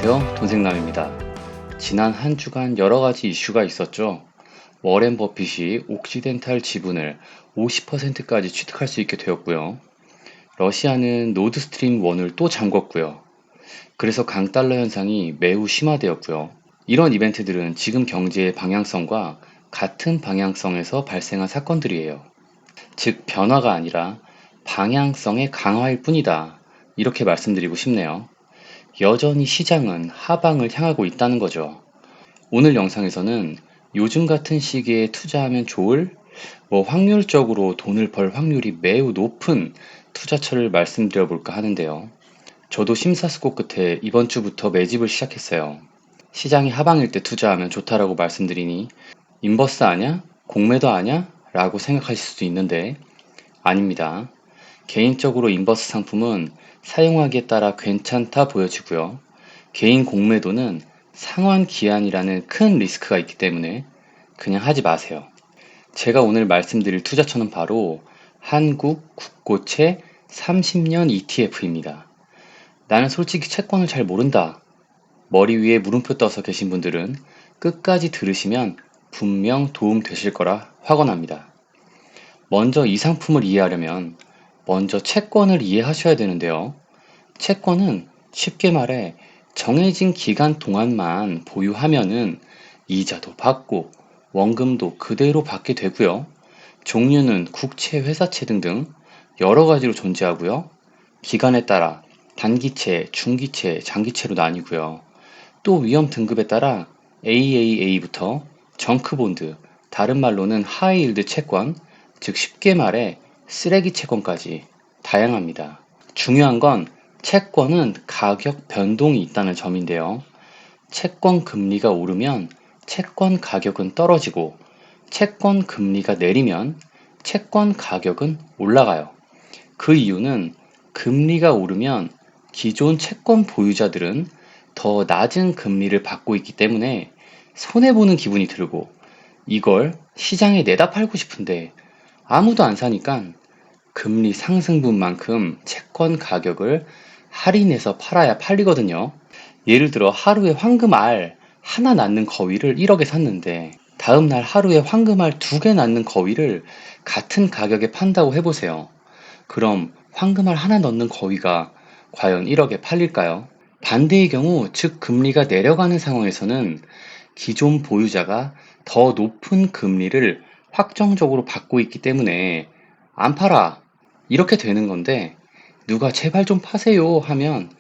안녕하세요. 돈생남입니다. 지난 한 주간 여러 가지 이슈가 있었죠. 워렌 버핏이 옥시덴탈 지분을 50%까지 취득할 수 있게 되었고요. 러시아는 노드스트림 1을 또 잠궜고요. 그래서 강달러 현상이 매우 심화되었고요. 이런 이벤트들은 지금 경제의 방향성과 같은 방향성에서 발생한 사건들이에요. 즉, 변화가 아니라 방향성의 강화일 뿐이다. 이렇게 말씀드리고 싶네요. 여전히 시장은 하방을 향하고 있다는 거죠. 오늘 영상에서는 요즘 같은 시기에 투자하면 좋을, 확률적으로 돈을 벌 확률이 매우 높은 투자처를 말씀드려 볼까 하는데요. 저도 심사숙고 끝에 이번 주부터 매집을 시작했어요. 시장이 하방일 때 투자하면 좋다라고 말씀드리니 인버스 아냐? 공매도 아냐? 라고 생각하실 수도 있는데 아닙니다. 개인적으로 인버스 상품은 사용하기에 따라 괜찮다 보여지고요. 개인 공매도는 상환 기한이라는 큰 리스크가 있기 때문에 그냥 하지 마세요. 제가 오늘 말씀드릴 투자처는 바로 한국 국고채 30년 ETF입니다. 나는 솔직히 채권을 잘 모른다. 머리 위에 물음표 떠서 계신 분들은 끝까지 들으시면 분명 도움 되실 거라 확언합니다. 먼저 이 상품을 이해하려면 먼저 채권을 이해하셔야 되는데요. 채권은 쉽게 말해 정해진 기간 동안만 보유하면은 이자도 받고 원금도 그대로 받게 되고요. 종류는 국채, 회사채 등등 여러 가지로 존재하고요. 기간에 따라 단기채, 중기채, 장기채로 나뉘고요. 또 위험 등급에 따라 AAA부터 정크본드, 다른 말로는 하이힐드 채권, 즉 쉽게 말해 쓰레기 채권까지 다양합니다. 중요한 건 채권은 가격 변동이 있다는 점인데요. 채권 금리가 오르면 채권 가격은 떨어지고 채권 금리가 내리면 채권 가격은 올라가요. 그 이유는 금리가 오르면 기존 채권 보유자들은 더 낮은 금리를 받고 있기 때문에 손해보는 기분이 들고 이걸 시장에 내다 팔고 싶은데 아무도 안 사니까 금리 상승분만큼 채권 가격을 할인해서 팔아야 팔리거든요. 예를 들어 하루에 황금알 하나 낳는 거위를 1억에 샀는데 다음날 하루에 황금알 2개 낳는 거위를 같은 가격에 판다고 해보세요. 그럼 황금알 하나 넣는 거위가 과연 1억에 팔릴까요? 반대의 경우, 즉 금리가 내려가는 상황에서는 기존 보유자가 더 높은 금리를 확정적으로 받고 있기 때문에 안 팔아. 이렇게 되는 건데 누가 제발 좀 파세요 하면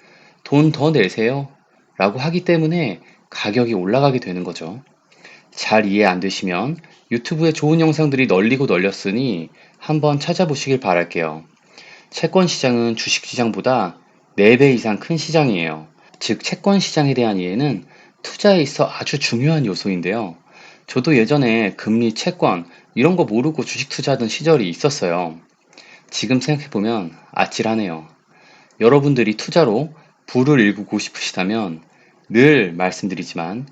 돈 더 내세요 라고 하기 때문에 가격이 올라가게 되는 거죠. 잘 이해 안 되시면 유튜브에 좋은 영상들이 널리고 널렸으니 한번 찾아보시길 바랄게요. 채권 시장은 주식 시장보다 4배 이상 큰 시장이에요. 즉 채권 시장에 대한 이해는 투자에 있어 아주 중요한 요소인데요. 저도 예전에 금리, 채권 이런 거 모르고 주식 투자하던 시절이 있었어요. 지금 생각해보면 아찔하네요. 여러분들이 투자로 부를 일구고 싶으시다면 늘 말씀드리지만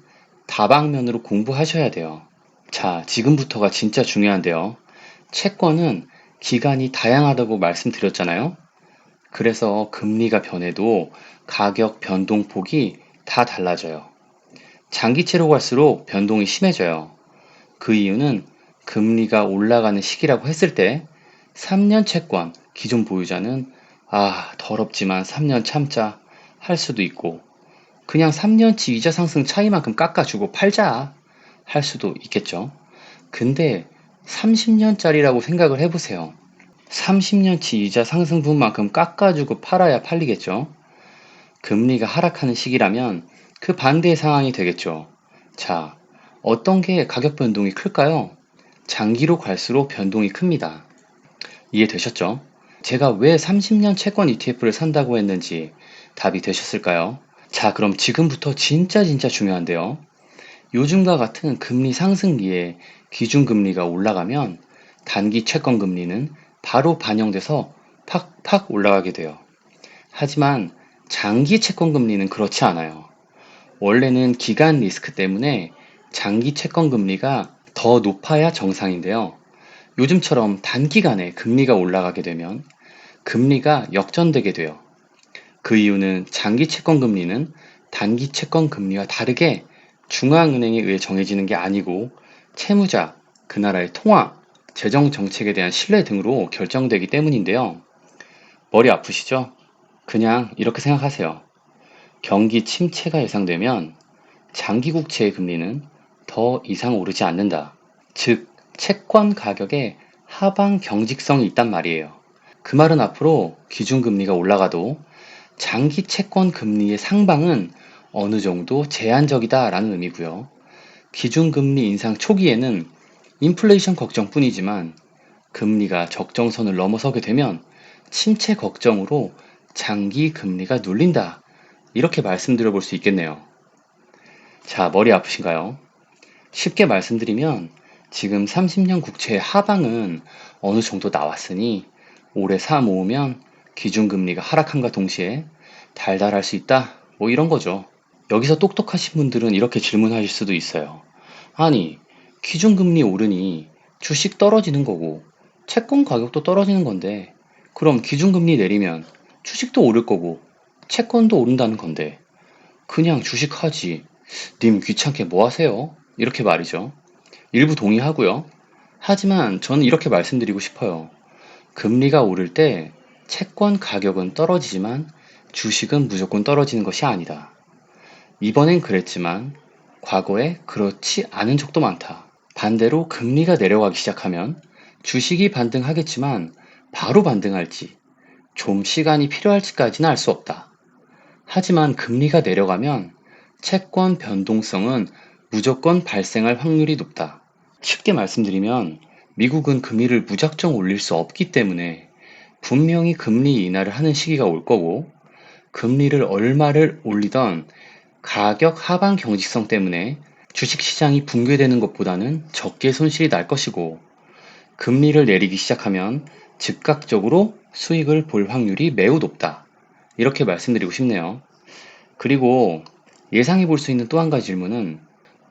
다방면으로 공부하셔야 돼요. 자, 지금부터가 진짜 중요한데요. 채권은 기간이 다양하다고 말씀드렸잖아요. 그래서 금리가 변해도 가격 변동폭이 다 달라져요. 장기채로 갈수록 변동이 심해져요. 그 이유는 금리가 올라가는 시기라고 했을 때 3년 채권 기존 보유자는 더럽지만 3년 참자 할 수도 있고 그냥 3년치 이자 상승 차이만큼 깎아주고 팔자 할 수도 있겠죠. 근데 30년짜리라고 생각을 해보세요. 30년치 이자 상승분만큼 깎아주고 팔아야 팔리겠죠. 금리가 하락하는 시기라면 그 반대의 상황이 되겠죠. 자, 어떤 게 가격 변동이 클까요? 장기로 갈수록 변동이 큽니다. 이해되셨죠? 제가 왜 30년 채권 ETF를 산다고 했는지 답이 되셨을까요? 자, 그럼 지금부터 진짜 중요한데요. 요즘과 같은 금리 상승기에 기준금리가 올라가면 단기 채권 금리는 바로 반영돼서 팍팍 올라가게 돼요. 하지만 장기 채권 금리는 그렇지 않아요. 원래는 기간 리스크 때문에 장기 채권 금리가 더 높아야 정상인데요. 요즘처럼 단기간에 금리가 올라가게 되면 금리가 역전되게 돼요. 그 이유는 장기 채권 금리는 단기 채권 금리와 다르게 중앙은행에 의해 정해지는 게 아니고 채무자, 그 나라의 통화, 재정 정책에 대한 신뢰 등으로 결정되기 때문인데요. 머리 아프시죠? 그냥 이렇게 생각하세요. 경기 침체가 예상되면 장기 국채의 금리는 더 이상 오르지 않는다. 즉, 채권 가격에 하방 경직성이 있단 말이에요. 그 말은 앞으로 기준금리가 올라가도 장기 채권 금리의 상방은 어느 정도 제한적이다라는 의미고요. 기준금리 인상 초기에는 인플레이션 걱정뿐이지만 금리가 적정선을 넘어서게 되면 침체 걱정으로 장기 금리가 눌린다. 이렇게 말씀드려 볼 수 있겠네요. 자, 머리 아프신가요? 쉽게 말씀드리면 지금 30년 국채의 하방은 어느 정도 나왔으니 올해 사 모으면 기준금리가 하락함과 동시에 달달할 수 있다. 뭐 이런 거죠. 여기서 똑똑하신 분들은 이렇게 질문하실 수도 있어요. 아니, 기준금리 오르니 주식 떨어지는 거고 채권 가격도 떨어지는 건데 그럼 기준금리 내리면 주식도 오를 거고 채권도 오른다는 건데 그냥 주식하지. 님 귀찮게 뭐 하세요? 이렇게 말이죠. 일부 동의하고요. 하지만 저는 이렇게 말씀드리고 싶어요. 금리가 오를 때 채권 가격은 떨어지지만 주식은 무조건 떨어지는 것이 아니다. 이번엔 그랬지만 과거에 그렇지 않은 적도 많다. 반대로 금리가 내려가기 시작하면 주식이 반등하겠지만 바로 반등할지 좀 시간이 필요할지까지는 알 수 없다. 하지만 금리가 내려가면 채권 변동성은 무조건 발생할 확률이 높다. 쉽게 말씀드리면 미국은 금리를 무작정 올릴 수 없기 때문에 분명히 금리 인하를 하는 시기가 올 거고 금리를 얼마를 올리던 가격 하방 경직성 때문에 주식시장이 붕괴되는 것보다는 적게 손실이 날 것이고 금리를 내리기 시작하면 즉각적으로 수익을 볼 확률이 매우 높다. 이렇게 말씀드리고 싶네요. 그리고 예상해 볼 수 있는 또 한 가지 질문은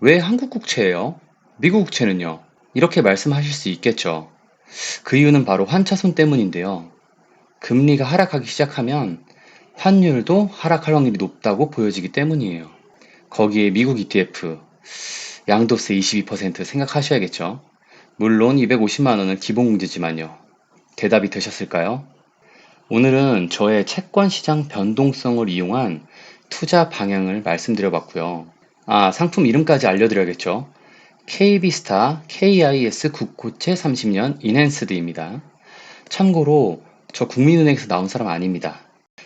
왜 한국 국채예요? 미국 국채는요? 이렇게 말씀하실 수 있겠죠. 그 이유는 바로 환차손 때문인데요. 금리가 하락하기 시작하면 환율도 하락할 확률이 높다고 보여지기 때문이에요. 거기에 미국 ETF, 양도세 22% 생각하셔야겠죠. 물론 250만 원은 기본공제지만요. 대답이 되셨을까요? 오늘은 저의 채권 시장 변동성을 이용한 투자 방향을 말씀드려봤고요. 아, 상품 이름까지 알려드려야겠죠. KB스타 KIS 국고채 30년 인핸스드입니다. 참고로 저 국민은행에서 나온 사람 아닙니다.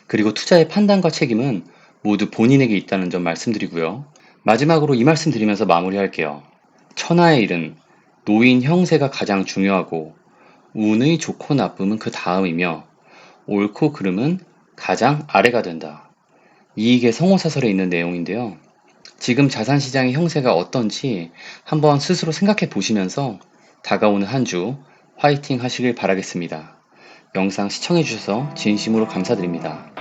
그리고 투자의 판단과 책임은 모두 본인에게 있다는 점 말씀드리고요. 마지막으로 이 말씀 드리면서 마무리할게요. 천하의 일은 노인 형세가 가장 중요하고 운의 좋고 나쁨은 그 다음이며 옳고 그름은 가장 아래가 된다. 이익의 성호사설에 있는 내용인데요. 지금 자산시장의 형세가 어떤지 한번 스스로 생각해 보시면서 다가오는 한 주 화이팅 하시길 바라겠습니다. 영상 시청해 주셔서 진심으로 감사드립니다.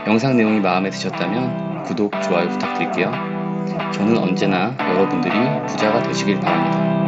영상 내용이 마음에 드셨다면 구독, 좋아요 부탁드릴게요. 저는 언제나 여러분들이 부자가 되시길 바랍니다.